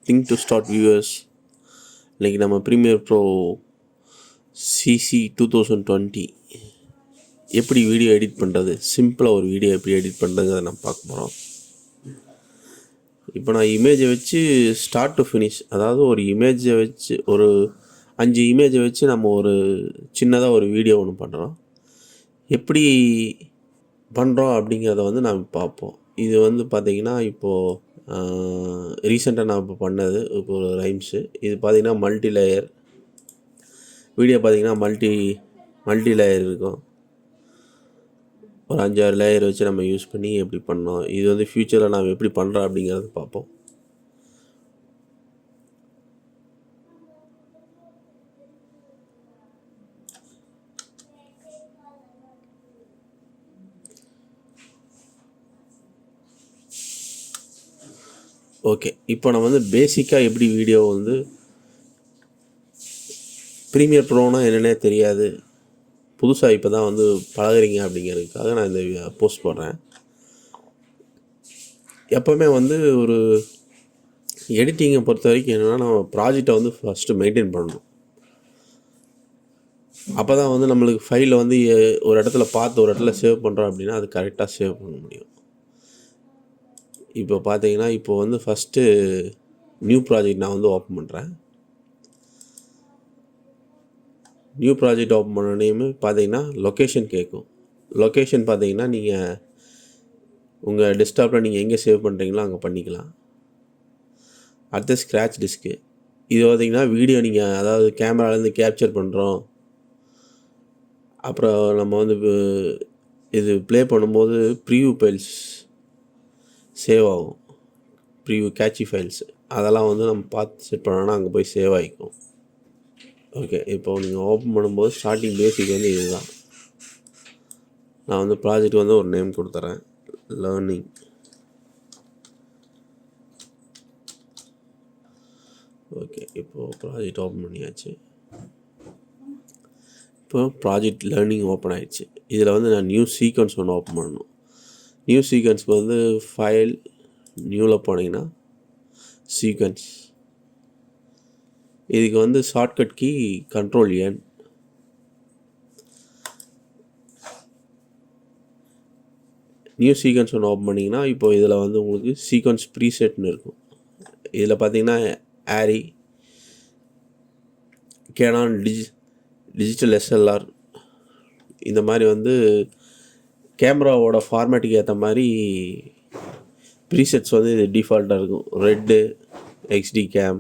Think to start viewers. இன்றைக்கி நம்ம Premiere Pro CC 2020 எப்படி வீடியோ எடிட் பண்ணுறது, சிம்பிளாக ஒரு வீடியோ எப்படி எடிட் பண்ணுறதுங்கிறத நம்ம பார்க்க போகிறோம். இப்போ நான் இமேஜை வச்சு ஸ்டார்ட் டு ஃபினிஷ், அதாவது ஒரு இமேஜை வச்சு ஒரு 5 இமேஜை வச்சு நம்ம ஒரு சின்னதாக ஒரு வீடியோ ஒன்று பண்ணுறோம். எப்படி பண்ணுறோம் அப்படிங்கிறத வந்து நாம் பார்ப்போம். இது வந்து பார்த்திங்கன்னா இப்போது ரீசெண்டாக நான் இப்போ பண்ணது இப்போ ஒரு ரைம்ஸு. இது பார்த்திங்கன்னா மல்டி லேயர் வீடியோ, பார்த்திங்கன்னா மல்டி லேயர் இருக்கும். ஒரு 5-6 லேயர் வச்சு நம்ம யூஸ் பண்ணி எப்படி பண்ணோம், இது வந்து ஃப்யூச்சரில் நாம் எப்படி பண்ணுறோம் அப்படிங்கிறத பார்ப்போம். ஓகே, இப்போ நம்ம வந்து பேசிக்காக எப்படி வீடியோ வந்து ப்ரீமியர் ப்ரோனா என்னென்னே தெரியாது, புதுசாக இப்போ தான் வந்து பழகுறீங்க அப்படிங்கிறதுக்காக நான் இந்த போஸ்ட் போடுறேன். எப்போவுமே வந்து ஒரு எடிட்டிங்கை பொறுத்த வரைக்கும் என்னென்னா, நம்ம ப்ராஜெக்டை வந்து ஃபஸ்ட்டு மெயின்டைன் பண்ணணும். அப்போ தான் வந்து நம்மளுக்கு ஃபைலில் வந்து ஒரு இடத்துல பார்த்து ஒரு இடத்துல சேவ் பண்ணுறோம் அப்படின்னா அது கரெக்டாக சேவ் பண்ண முடியும். இப்போ பார்த்தீங்கன்னா இப்போ வந்து ஃபஸ்ட்டு நியூ ப்ராஜெக்ட் நான் வந்து ஓப்பன் பண்ணுறேன். நியூ ப்ராஜெக்ட் ஓப்பன் பண்ணோடனே பார்த்தீங்கன்னா லொக்கேஷன் கேட்கும். லொக்கேஷன் பார்த்தீங்கன்னா நீங்கள் உங்கள் டெஸ்க்டாப்பில் நீங்கள் எங்கே சேவ் பண்ணுறீங்களோ அங்கே பண்ணிக்கலாம். அடுத்து ஸ்க்ராட்ச் டிஸ்க்கு. இது பார்த்தீங்கன்னா வீடியோ நீங்கள் அதாவது கேமராலேருந்து கேப்சர் பண்ணுறோம், அப்புறம் நம்ம வந்து இது ப்ளே பண்ணும்போது ப்ரீவியூ ஃபைல்ஸ் சேவ் ஆகும். ப்ரீவியூ கேட்சி ஃபைல்ஸ் அதெல்லாம் வந்து நம்ம பார்த்து செட் பண்ணோன்னா அங்கே போய் சேவ் ஆகிக்கும். ஓகே, இப்போ நீங்கள் ஓப்பன் பண்ணும்போது ஸ்டார்டிங் பேசிக் வந்து இதுதான். நான் வந்து ப்ராஜெக்ட் வந்து ஒரு நேம் கொடுத்துட்றேன், லேர்னிங். ஓகே, இப்போது ப்ராஜெக்ட் ஓப்பன் பண்ணியாச்சு. இப்போ ப்ராஜெக்ட் லேர்னிங் ஓப்பன் ஆகிடுச்சு. இதில் வந்து நான் நியூ சீக்வன்ஸ் ஒன்று ஓப்பன் பண்ணணும். நியூ சீக்வன்ஸ்க்கு வந்து ஃபைல் நியூவில் போனீங்கன்னா சீக்வன்ஸ். இதுக்கு வந்து shortcut key Ctrl+N. New sequence ஒன்று ஓப்பன் பண்ணிங்கன்னா இப்போ இதில் வந்து உங்களுக்கு சீக்வன்ஸ் ப்ரீசெட்னு இருக்கும். இதில் பார்த்தீங்கன்னா ஆரி, கேனான் டிஜிட்டல் SLR இந்த மாதிரி வந்து கேமராவோட ஃபார்மேட்டுக்கு ஏற்ற மாதிரி ப்ரீசெட்ஸ் வந்து இது டிஃபால்ட்டாக இருக்கும். Red, XD game.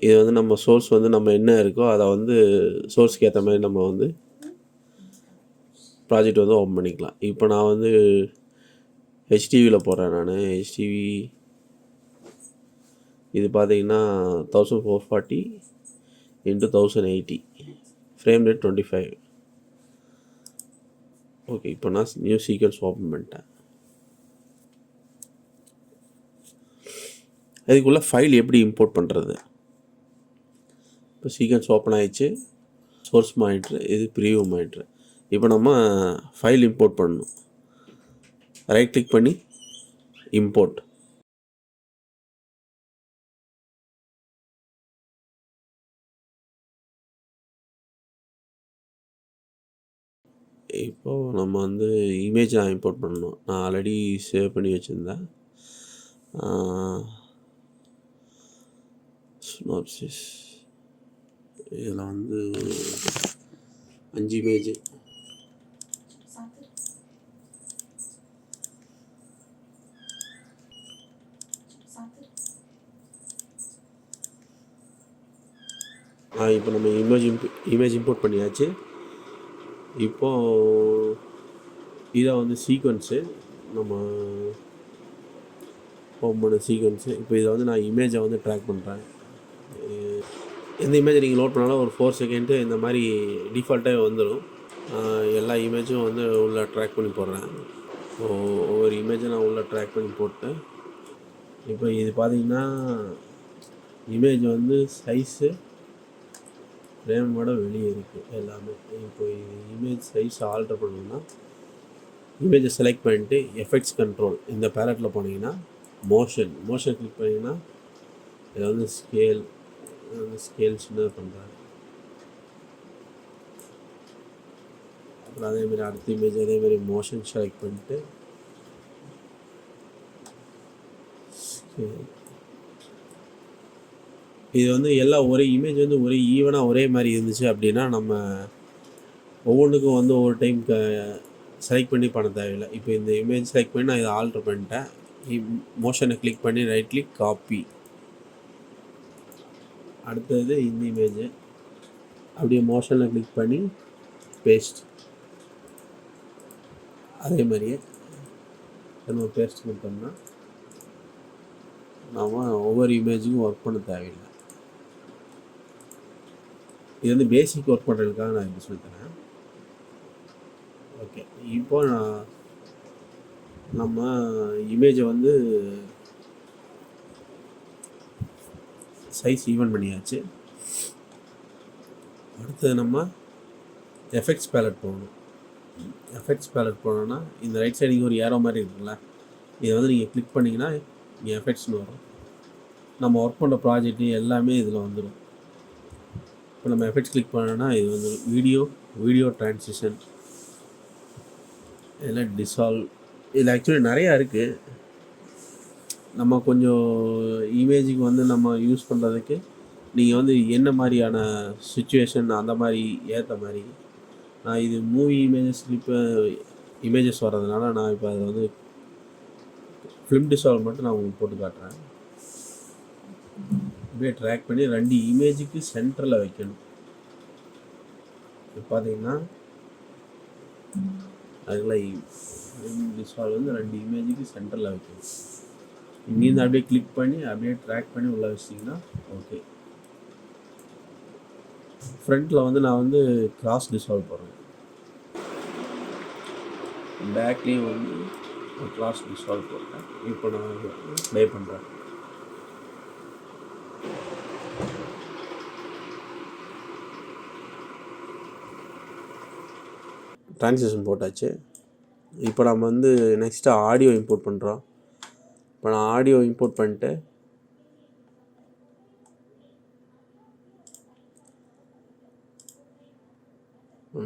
இது வந்து நம்ம சோர்ஸ் வந்து நம்ம என்ன இருக்கோ அதை வந்து சோர்ஸ்க்கு ஏற்ற மாதிரி நம்ம வந்து ப்ராஜெக்ட் வந்து ஓப்பன் பண்ணிக்கலாம். இப்போ நான் வந்து HTVயில் போடுறேன். நான் HTV இது பார்த்தீங்கன்னா 1440 × 1080 ஃப்ரேம் ரேட் 25. ஓகே, இப்போ நான் நியூ சீக்வன்ஸ் ஓப்பன் பண்ணிட்டேன். இதுக்குள்ளே ஃபைல் எப்படி இம்போர்ட் பண்ணுறது? இப்போ சீக்வன்ஸ் ஓப்பன் ஆகிடுச்சு. சோர்ஸ் மானிட்ரு, இது ப்ரீவியூ மானிட்ரு. இப்போ நம்ம ஃபைல் இம்போர்ட் பண்ணணும். ரைட் கிளிக் பண்ணி இம்போர்ட். இப்போது நம்ம வந்து இமேஜ் நான் இம்போர்ட் பண்ணணும். நான் ஆல்ரெடி சேவ் பண்ணி வச்சுருந்தேன். ஸ்னாப்சிஸ் இதில் வந்து 5 இமேஜ். இப்போ நம்ம இமேஜ் இம்போர்ட் பண்ணியாச்சு. இப்போது இதை வந்து சீக்வன்ஸு நம்ம ஓப்பன் பண்ண சீக்வன்ஸு. இப்போ இதை வந்து நான் இமேஜை வந்து ட்ராக் பண்ணுறேன். எந்த இமேஜை நீங்கள் லோட் பண்ணாலும் ஒரு 4 செகண்டு இந்த மாதிரி டிஃபால்ட்டாகவே வந்துடும். எல்லா இமேஜும் வந்து உள்ளே ட்ராக் பண்ணி போடுறேன். ஒவ்வொரு இமேஜை நான் உள்ளே ட்ராக் பண்ணி போட்டேன். இப்போ இது பார்த்திங்கன்னா இமேஜ் வந்து சைஸு ஃப்ரேமோட வெளியே இருக்குது எல்லாமே. இப்போ இமேஜ் சைஸ் ஆல்ட்ரு பண்ணணுன்னா இமேஜை செலக்ட் பண்ணிட்டு எஃபெக்ட்ஸ் கண்ட்ரோல் இந்த பேலட்டில் போனீங்கன்னா மோஷன் கிளிக் பண்ணிங்கன்னா இதில் வந்து ஸ்கேல் சின்னது பண்ணுறேன். அப்புறம் அதேமாதிரி அடுத்த இமேஜ் அதேமாதிரி மோஷன் செலக்ட் பண்ணிட்டு இது வந்து எல்லாம் ஒரே இமேஜ் வந்து ஒரே ஈவனாக ஒரே மாதிரி இருந்துச்சு அப்படின்னா நம்ம ஒவ்வொன்றுக்கும் வந்து ஒவ்வொரு டைம் செலக்ட் பண்ணி பண்ண தேவையில்லை. இப்போ இந்த இமேஜ் செலக்ட் பண்ணி நான் இதை ஆல்ட்ரு பண்ணிட்டேன். மோஷனை கிளிக் பண்ணி ரைட் கிளிக் காப்பி. அடுத்தது இந்த இமேஜு அப்படியே மோஷனில் கிளிக் பண்ணி பேஸ்ட். அதே மாதிரியே நம்ம பேஸ்ட் கொடுத்தோம்னா நாம் ஒவ்வொரு இமேஜுக்கும் ஒர்க் பண்ண தேவையில்லை. இது வந்து பேசிக் ஒர்க் பண்ணுறதுக்காக நான் இப்படி சொல்லித்தரேன். ஓகே, இப்போ நம்ம இமேஜை வந்து சைஸ் ஈவன் பண்ணியாச்சு. அடுத்தது நம்ம எஃபெக்ட்ஸ் பேலட் போகணும். எஃபெக்ட்ஸ் பேலட் போனோன்னா இந்த ரைட் சைடு ஒரு ஏரோ மாதிரி இருக்குங்களா, இதை வந்து நீங்கள் கிளிக் பண்ணிங்கன்னா இங்கே எஃபெக்ட்ஸ்னு வரும். நம்ம ஒர்க் பண்ணுற ப்ராஜெக்ட் எல்லாமே இதில் வந்துடும். இப்போ நம்ம எஃபெக்ட்ஸ் கிளிக் பண்ணோன்னா இது வந்து வீடியோ ட்ரான்சிஷன், இதெல்லாம் டிசால்வ். இதில் ஆக்சுவலி நிறையா இருக்குது. நம்ம கொஞ்சம் இமேஜுக்கு வந்து நம்ம யூஸ் பண்ணுறதுக்கு நீங்கள் வந்து என்ன மாதிரியான சுச்சுவேஷன் அந்த மாதிரி ஏற்ற மாதிரி நான் இது மூவி இமேஜஸ் வர்றதுனால நான் இப்போ அதில் வந்து ஃபிலிம் டிசால்வ் மட்டும் நான் உங்களுக்கு போட்டு காட்டுறேன். அப்படியே ட்ராக் பண்ணி 2 இமேஜுக்கு சென்டரில் வைக்கணும். இப்போ பார்த்தீங்கன்னா அதுக்கெல்லாம் ஃபிலிம் டிசால்வ் வந்து 2 இமேஜுக்கு சென்டரில் வைக்கணும். இங்கேருந்து அப்படியே கிளிக் பண்ணி அப்படியே ட்ராக் பண்ணி உள்ளே வச்சிட்டிங்கன்னா ஓகே. ஃப்ரண்ட்டில் வந்து நான் வந்து கிராஸ் டிசால்வ் போடுறேன். பேக்லேயும் வந்து கிராஸ் டிசால்வ் போட்டேன். இப்போ நான் ப்ளே பண்ணுறேன். ட்ரான்சிஷன் போட்டாச்சு. இப்போ நம்ம வந்து நெக்ஸ்ட்டு ஆடியோ இம்போர்ட் பண்ணுறோம். இப்போ நான் ஆடியோ இம்போர்ட் பண்ணிட்டு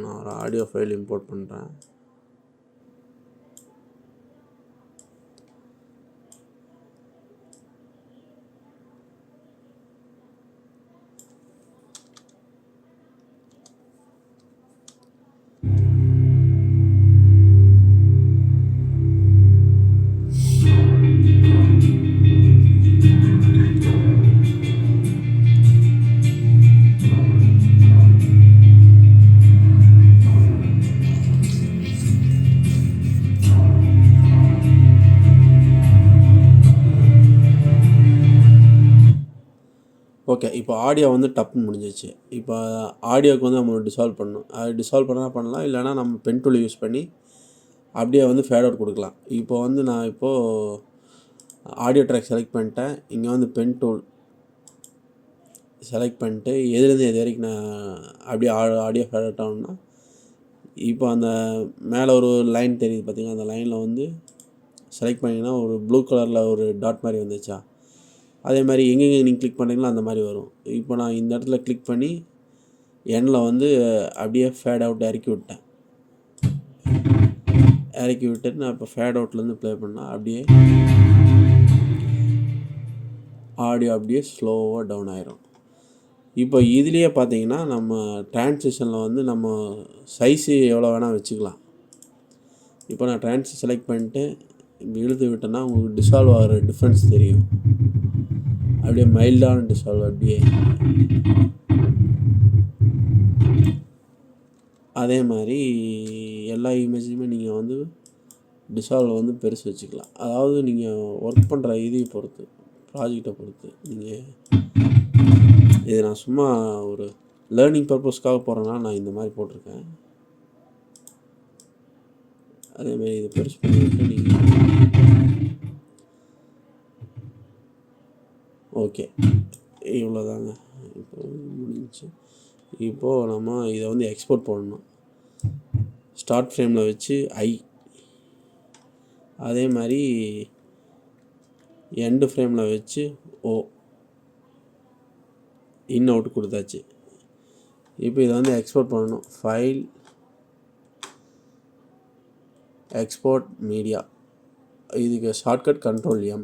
நான் ஒரு ஆடியோ ஃபைல் இம்போர்ட் பண்ணுறேன். ஓகே, இப்போ ஆடியோ வந்து டப்புன்னு முடிஞ்சிச்சு. இப்போ ஆடியோவுக்கு வந்து நம்ம டிசால்வ் பண்ணணும். அது டிசால்வ் பண்ணலாம், இல்லைனா நம்ம பென் டூல் யூஸ் பண்ணி அப்படியே வந்து ஃபேட் அவுட் கொடுக்கலாம். இப்போ வந்து நான் ஆடியோ ட்ராக் செலக்ட் பண்ணிட்டேன். இங்கே வந்து பென் டூல் செலக்ட் பண்ணிட்டு எதுலேருந்து எது வரைக்கும் நான் அப்படியே ஆடியோ ஃபேட் அவுட் ஆகணும்னா இப்போ அந்த மேலே ஒரு லைன் தெரியுது பார்த்தீங்கன்னா, அந்த லைனில் வந்து செலக்ட் பண்ணிங்கன்னா ஒரு ப்ளூ கலரில் ஒரு டாட் மாதிரி வந்துச்சா, அதே மாதிரி எங்கெங்கே நீங்கள் கிளிக் பண்ணுறீங்களோ அந்த மாதிரி வரும். இப்போ நான் இந்த இடத்துல கிளிக் பண்ணி எண்ணில் வந்து அப்படியே ஃபேட் அவுட் இறக்கி விட்டுட்டு நான் இப்போ ஃபேட் அவுட்லேருந்து ப்ளே பண்ணால் அப்படியே ஆடியோ அப்படியே ஸ்லோவாக டவுன் ஆயிரும். இப்போ இதுலேயே பார்த்தீங்கன்னா நம்ம ட்ரான்சிஷனில் வந்து நம்ம சைஸு எவ்வளோ வேணால் வச்சுக்கலாம். இப்போ நான் ட்ரான்சிஷன் செலக்ட் பண்ணிட்டு இழுத்து விட்டேன்னா உங்களுக்கு டிசால்வ் ஆகிற டிஃப்ரென்ஸ் தெரியும். அப்படியே மைல்டான டிசால்வ். அப்படியே அதே மாதிரி எல்லா இமேஜுமே நீங்கள் வந்து டிசால்வ் வந்து பெருசு வச்சுக்கலாம். அதாவது நீங்கள் ஒர்க் பண்ணுற இதை பொறுத்து, ப்ராஜெக்டை பொறுத்து நீங்கள் இது நான் சும்மா ஒரு லேர்னிங் பர்பஸ்க்காக போகிறேன்னா நான் இந்த மாதிரி போட்டிருக்கேன். அதேமாதிரி இது பெருசு பண்ணிவிட்டு நீங்கள் ஓகே, இவ்வளோதாங்க. இப்போ முடிஞ்சிச்சு. இப்போது நம்ம இதை வந்து எக்ஸ்போர்ட் பண்ணணும். ஸ்டார்ட் ஃப்ரேமில் வச்சு அதே மாதிரி எண்டு ஃப்ரேமில் வச்சு இன் அவுட் கொடுத்தாச்சு. இப்போ இதை வந்து எக்ஸ்போர்ட் பண்ணணும். File, export media. இதுக்கு ஷார்ட்கட் Ctrl+M.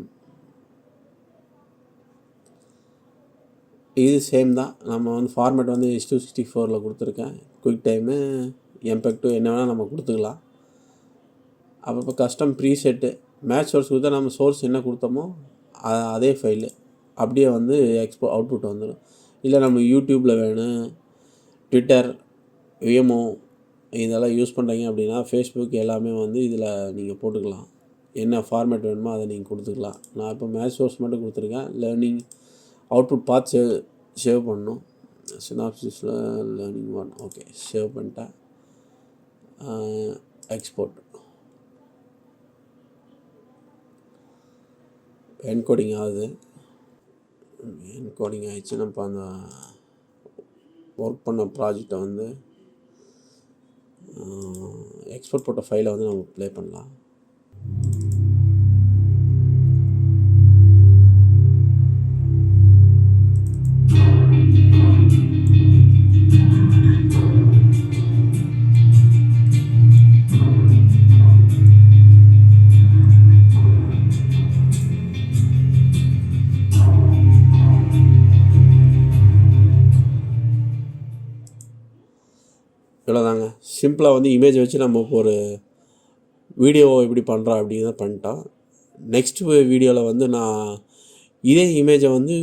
இது சேம் தான். நம்ம வந்து ஃபார்மேட் வந்து H264 கொடுத்துருக்கேன். குயிக் டைமு, எம்பெக்ட் என்ன வேணால் நம்ம கொடுத்துக்கலாம். அப்போ இப்போ கஸ்டம் ப்ரீசெட்டு மேட்ச் சோர்ஸ் கொடுத்தா நம்ம சோர்ஸ் என்ன கொடுத்தோமோ அதே ஃபைலு அப்படியே வந்து அவுட்புட் வந்துடும். இல்லை நம்ம யூடியூப்பில் வேணும், ட்விட்டர், விஎம்ஓ இதெல்லாம் யூஸ் பண்ணுறீங்க அப்படின்னா ஃபேஸ்புக் எல்லாமே வந்து இதில் நீங்கள் போட்டுக்கலாம். என்ன ஃபார்மேட் வேணுமோ அதை நீங்கள் கொடுத்துக்கலாம். நான் இப்போ மேட்ச் சோர்ஸ் மட்டும் கொடுத்துருக்கேன். லேர்னிங் அவுட்புட் பார்த்து சேவ் பண்ணணும். சினாப்சிஸில் லேர்னிங் 1 ஓகே சேவ் பண்ணிட்டேன். எக்ஸ்போர்ட் என்கோடிங் ஆகுது. என்கோடிங் ஆகிடுச்சு. நம்ம அந்த ஒர்க் பண்ண ப்ராஜெக்டை வந்து எக்ஸ்போர்ட் போட்ட ஃபைலை வந்து நம்ம ப்ளே பண்ணலாம். இவ்வளோதாங்க. சிம்பிளாக வந்து இமேஜை வச்சு நம்ம இப்போ ஒரு வீடியோவை எப்படி பண்ணுறோம் அப்படிங்கிறத பண்ணிட்டோம். நெக்ஸ்ட் வீடியோவில் வந்து நான் இதே இமேஜை வந்து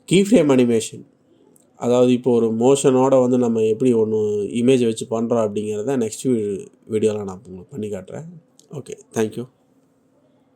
கீ ஃப்ரேம் அனிமேஷன், அதாவது இப்போ ஒரு மோஷனோட வந்து நம்ம எப்படி ஒன்று இமேஜை வச்சு பண்ணுறோம் அப்படிங்கிறத நெக்ஸ்ட் வீடியோவில் நான் உங்களுக்கு பண்ணி காட்டுறேன். Okay, thank you.